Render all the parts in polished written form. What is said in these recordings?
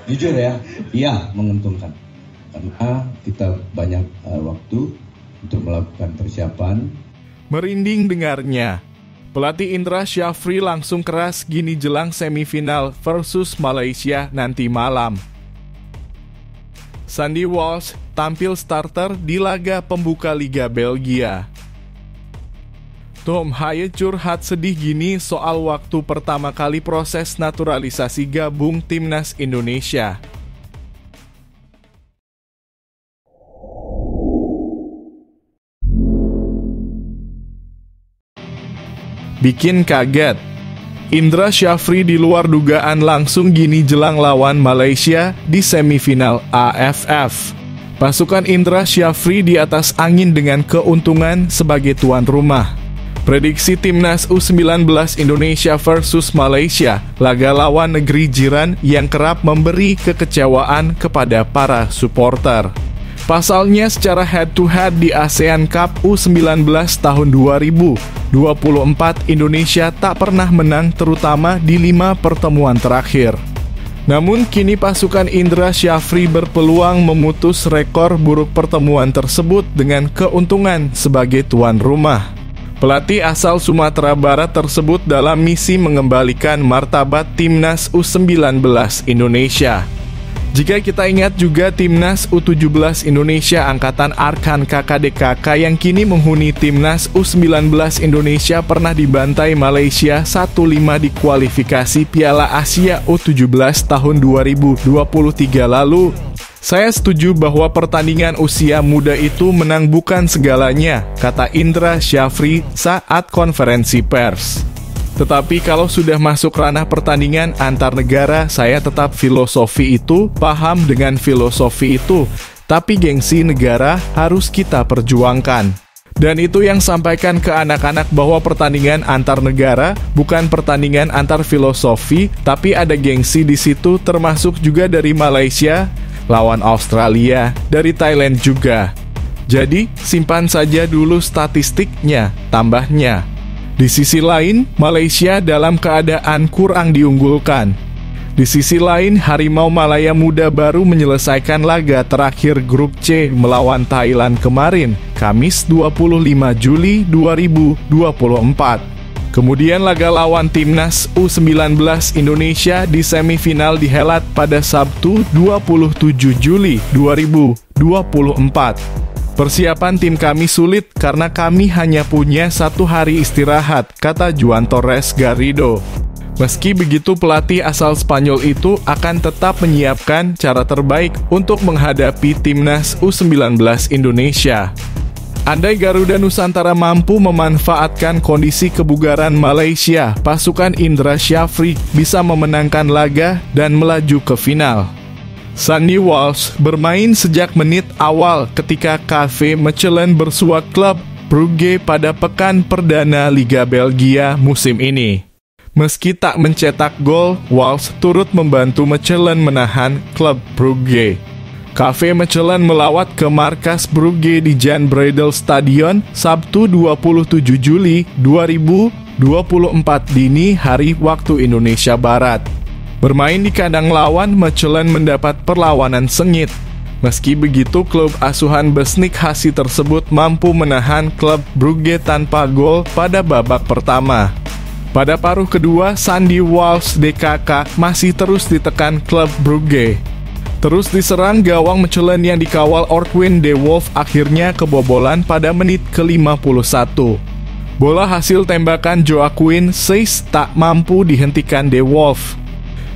Jujur ya, iya menguntungkan. Karena kita banyak waktu untuk melakukan persiapan. Merinding dengarnya. Pelatih Indra Syafri langsung keras gini jelang semifinal versus Malaysia nanti malam. Sandy Walsh tampil starter di laga pembuka Liga Belgia. Tom Hye curhat sedih gini soal waktu pertama kali proses naturalisasi gabung timnas Indonesia. Bikin kaget. Indra Syafri di luar dugaan langsung gini jelang lawan Malaysia di semifinal AFF. Pasukan Indra Syafri di atas angin dengan keuntungan sebagai tuan rumah. Prediksi timnas U19 Indonesia versus Malaysia, laga lawan negeri jiran yang kerap memberi kekecewaan kepada para supporter. Pasalnya secara head-to-head di ASEAN Cup U19 tahun 2024, Indonesia tak pernah menang terutama di 5 pertemuan terakhir. Namun kini pasukan Indra Syafri berpeluang memutus rekor buruk pertemuan tersebut dengan keuntungan sebagai tuan rumah. Pelatih asal Sumatera Barat tersebut dalam misi mengembalikan martabat timnas U19 Indonesia. Jika kita ingat juga timnas U17 Indonesia angkatan Arkan KKDKK yang kini menghuni timnas U19 Indonesia pernah dibantai Malaysia 1-5 di kualifikasi Piala Asia U17 tahun 2023 lalu. Saya setuju bahwa pertandingan usia muda itu menang bukan segalanya, kata Indra Syafri saat konferensi pers. Tetapi kalau sudah masuk ranah pertandingan antar negara, saya tetap paham dengan filosofi itu. Tapi gengsi negara harus kita perjuangkan. Dan itu yang sampaikan ke anak-anak bahwa pertandingan antar negara bukan pertandingan antar filosofi, tapi ada gengsi di situ termasuk juga dari Malaysia, lawan Australia, dari Thailand juga. Jadi, simpan saja dulu statistiknya, tambahnya. Di sisi lain, Malaysia dalam keadaan kurang diunggulkan. Di sisi lain, Harimau Malaya Muda baru menyelesaikan laga terakhir grup C melawan Thailand kemarin, Kamis 25 Juli 2024. Kemudian laga lawan timnas U19 Indonesia di semifinal dihelat pada Sabtu 27 Juli 2024. Persiapan tim kami sulit karena kami hanya punya 1 hari istirahat, kata Juan Torres Garrido. Meski begitu, pelatih asal Spanyol itu akan tetap menyiapkan cara terbaik untuk menghadapi timnas U19 Indonesia. Andai Garuda Nusantara mampu memanfaatkan kondisi kebugaran Malaysia, pasukan Indra Syafri bisa memenangkan laga dan melaju ke final. Sandy Walsh bermain sejak menit awal ketika KV Mechelen bersua klub Brugge pada pekan perdana Liga Belgia musim ini. Meski tak mencetak gol, Walsh turut membantu Mechelen menahan klub Brugge. KV Mechelen melawat ke markas Brugge di Jan Breydel Stadion Sabtu 27 Juli 2024 dini hari waktu Indonesia Barat. Bermain di kandang lawan, Mechelen mendapat perlawanan sengit. Meski begitu, klub asuhan Besnik Hasi tersebut mampu menahan klub Brugge tanpa gol pada babak pertama. Pada paruh kedua, Sandy Walsh DKK masih terus ditekan klub Brugge. Terus diserang, gawang Mechelen yang dikawal Ortwin de Wolf akhirnya kebobolan pada menit ke-51. Bola hasil tembakan Joaquin Seyss tak mampu dihentikan de Wolf.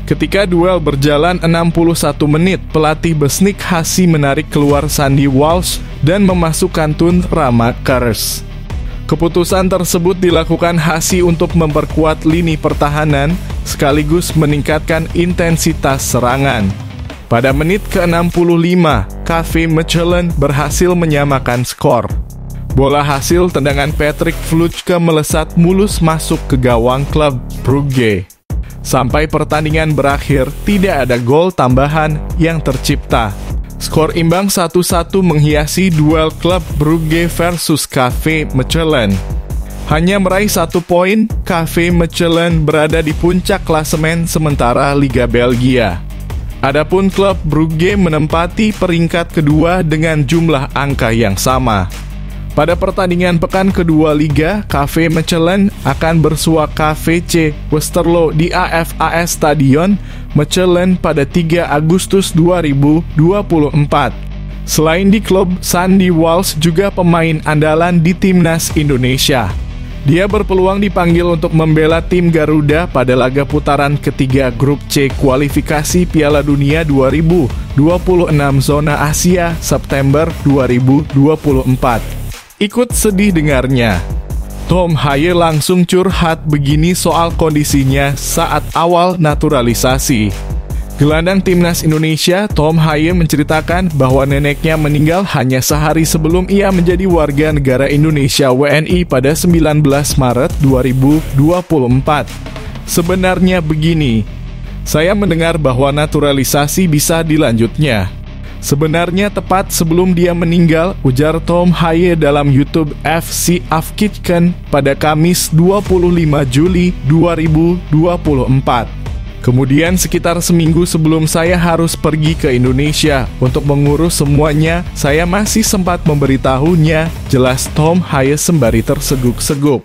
Ketika duel berjalan 61 menit, pelatih Besnik Hasi menarik keluar Sandy Walsh dan memasukkan Tun Ramakers. Keputusan tersebut dilakukan Hasi untuk memperkuat lini pertahanan sekaligus meningkatkan intensitas serangan. Pada menit ke-65, KV Mechelen berhasil menyamakan skor. Bola hasil tendangan Patrick Vlutke melesat mulus masuk ke gawang klub Brugge. Sampai pertandingan berakhir, tidak ada gol tambahan yang tercipta. Skor imbang 1-1 menghiasi duel klub Brugge versus KV Mechelen. Hanya meraih 1 poin, KV Mechelen berada di puncak klasemen sementara Liga Belgia. Adapun klub Brugge menempati peringkat kedua dengan jumlah angka yang sama. Pada pertandingan pekan kedua Liga, KV Mechelen akan bersua KVC Westerlo di AFAS Stadion Mechelen pada 3 Agustus 2024. Selain di klub, Sandy Walsh juga pemain andalan di Timnas Indonesia. Dia berpeluang dipanggil untuk membela tim Garuda pada laga putaran ketiga Grup C kualifikasi Piala Dunia 2026 zona Asia September 2024. Ikut sedih dengarnya. Tom Haye langsung curhat begini soal kondisinya saat awal naturalisasi. Gelandang Timnas Indonesia, Tom Haye menceritakan bahwa neneknya meninggal hanya sehari sebelum ia menjadi warga negara Indonesia WNI pada 19 Maret 2024. Sebenarnya begini, saya mendengar bahwa naturalisasi bisa dilanjutnya. Sebenarnya tepat sebelum dia meninggal, ujar Tom Haye dalam YouTube FC Afkikken pada Kamis 25 Juli 2024. Kemudian sekitar seminggu sebelum saya harus pergi ke Indonesia untuk mengurus semuanya, saya masih sempat memberitahunya, jelas Tom Haye sembari terseguk-segup.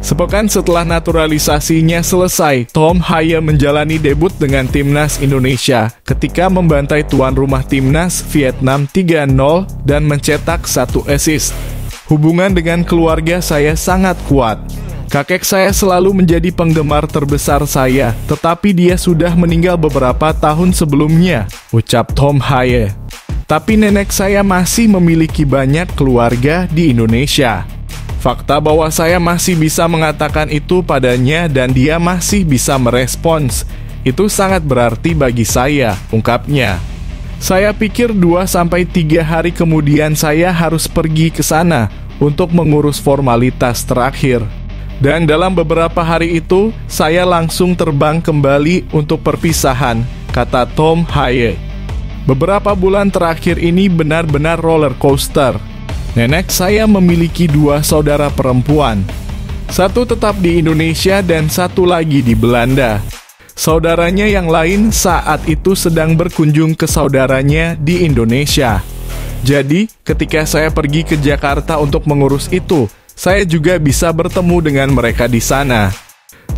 Sepekan setelah naturalisasinya selesai, Tom Haye menjalani debut dengan Timnas Indonesia ketika membantai tuan rumah Timnas Vietnam 3-0 dan mencetak 1 assist. Hubungan dengan keluarga saya sangat kuat. Kakek saya selalu menjadi penggemar terbesar saya, tetapi dia sudah meninggal beberapa tahun sebelumnya, ucap Tom Haye. Tapi nenek saya masih memiliki banyak keluarga di Indonesia. Fakta bahwa saya masih bisa mengatakan itu padanya dan dia masih bisa merespons, itu sangat berarti bagi saya, ungkapnya. Saya pikir 2-3 hari kemudian saya harus pergi ke sana untuk mengurus formalitas terakhir. Dan dalam beberapa hari itu, saya langsung terbang kembali untuk perpisahan, kata Tom Haye. Beberapa bulan terakhir ini benar-benar roller coaster. Nenek saya memiliki 2 saudara perempuan. Satu tetap di Indonesia dan satu lagi di Belanda. Saudaranya yang lain saat itu sedang berkunjung ke saudaranya di Indonesia. Jadi, ketika saya pergi ke Jakarta untuk mengurus itu, saya juga bisa bertemu dengan mereka di sana.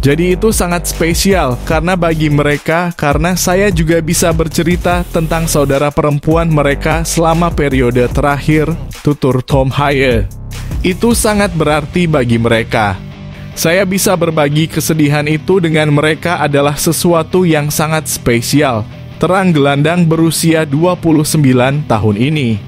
Jadi itu sangat spesial karena bagi mereka, karena saya juga bisa bercerita tentang saudara perempuan mereka selama periode terakhir, tutur Tom Haye. Itu sangat berarti bagi mereka. Saya bisa berbagi kesedihan itu dengan mereka adalah sesuatu yang sangat spesial, terang gelandang berusia 29 tahun ini.